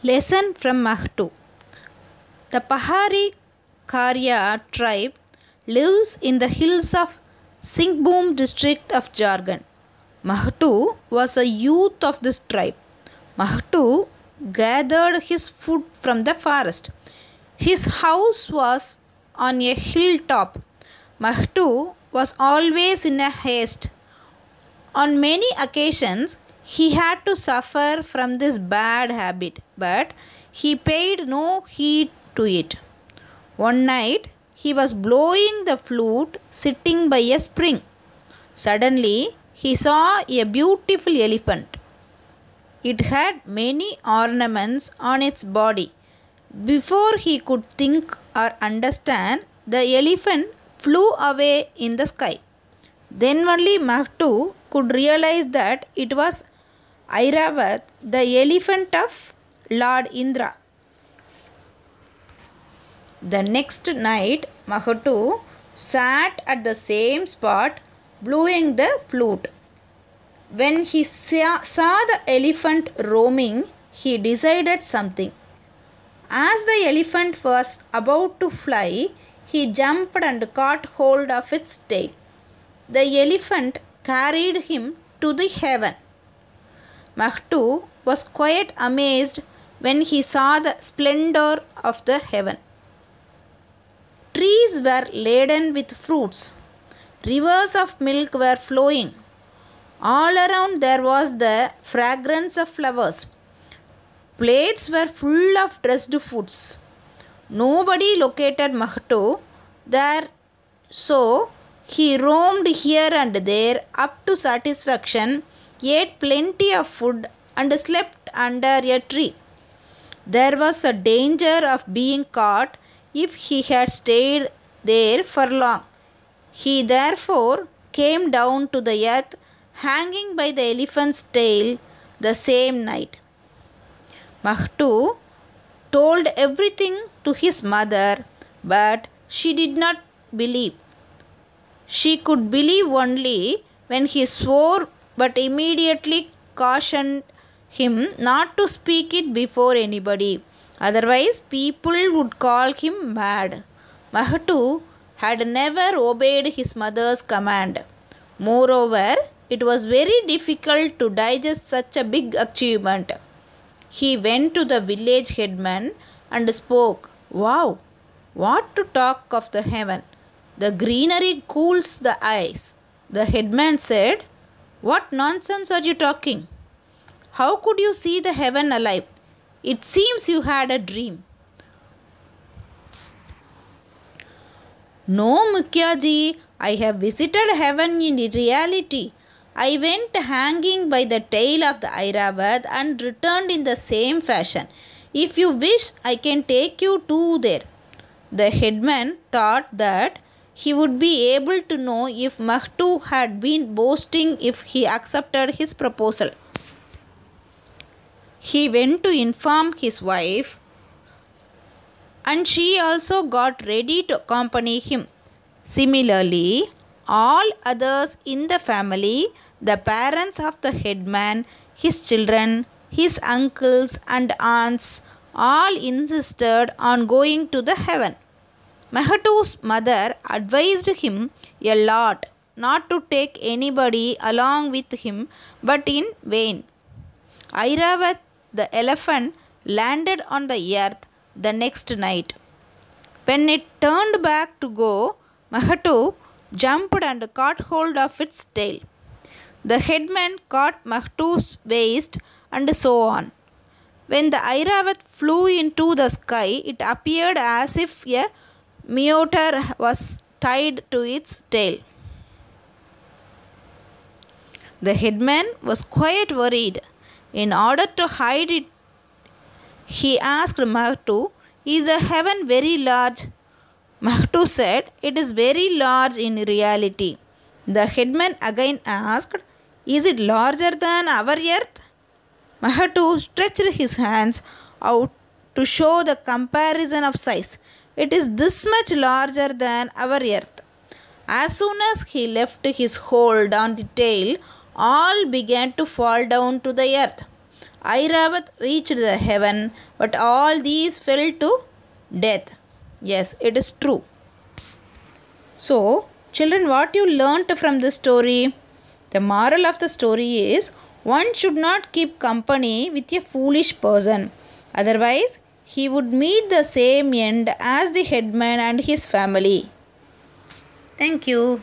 Lesson from Mahtu. The Pahari Karya tribe lives in the hills of Singhbhum district of Jharkhand. Mahtu was a youth of this tribe. Mahtu gathered his food from the forest. His house was on a hilltop. Mahtu was always in a haste. On many occasions, he had to suffer from this bad habit, but he paid no heed to it. One night, he was blowing the flute sitting by a spring. Suddenly, he saw a beautiful elephant. It had many ornaments on its body. Before he could think or understand, the elephant flew away in the sky. Then only Mahtu could realize that it was Airavat, the elephant of Lord Indra. The next night, Mahtu sat at the same spot blowing the flute. When he saw the elephant roaming, he decided something. As the elephant was about to fly, he jumped and caught hold of its tail. The elephant carried him to the heaven. Mahtu was quite amazed when he saw the splendor of the heaven. Trees were laden with fruits. Rivers of milk were flowing. All around there was the fragrance of flowers. Plates were full of dressed foods. Nobody located Mahtu there, so he roamed here and there up to satisfaction, ate plenty of food and slept under a tree. There was a danger of being caught if he had stayed there for long. He therefore came down to the earth, hanging by the elephant's tail the same night. Mahtu told everything to his mother, but she did not believe. She could believe only when he swore, but immediately cautioned him not to speak it before anybody. Otherwise, people would call him mad. Mahtu had never obeyed his mother's command. Moreover, it was very difficult to digest such a big achievement. He went to the village headman and spoke. Wow! What to talk of the heaven? The greenery cools the eyes. The headman said, "What nonsense are you talking? How could you see the heaven alive? It seems you had a dream." "No, Mukyaji, I have visited heaven in reality. I went hanging by the tail of the Airavat and returned in the same fashion. If you wish, I can take you too there." The headman thought that he would be able to know if Mahtu had been boasting if he accepted his proposal. He went to inform his wife, and she also got ready to accompany him. Similarly, all others in the family, the parents of the headman, his children, his uncles and aunts, all insisted on going to the heaven. Mahtu's mother advised him a lot not to take anybody along with him, but in vain. Airavat, the elephant, landed on the earth the next night. When it turned back to go, Mahtu jumped and caught hold of its tail. The headman caught Mahtu's waist and so on. When the Airavat flew into the sky, it appeared as if a meteor was tied to its tail. The headman was quite worried. In order to hide it, he asked Mahtu, "Is the heaven very large?" Mahtu said, "It is very large in reality." The headman again asked, "Is it larger than our earth?" Mahtu stretched his hands out to show the comparison of size. "It is this much larger than our earth." As soon as he left his hold on the tail, all began to fall down to the earth. Airavat reached the heaven, but all these fell to death. Yes, it is true. So, children, what you learnt from this story? The moral of the story is one should not keep company with a foolish person. Otherwise, he would meet the same end as the headman and his family. Thank you.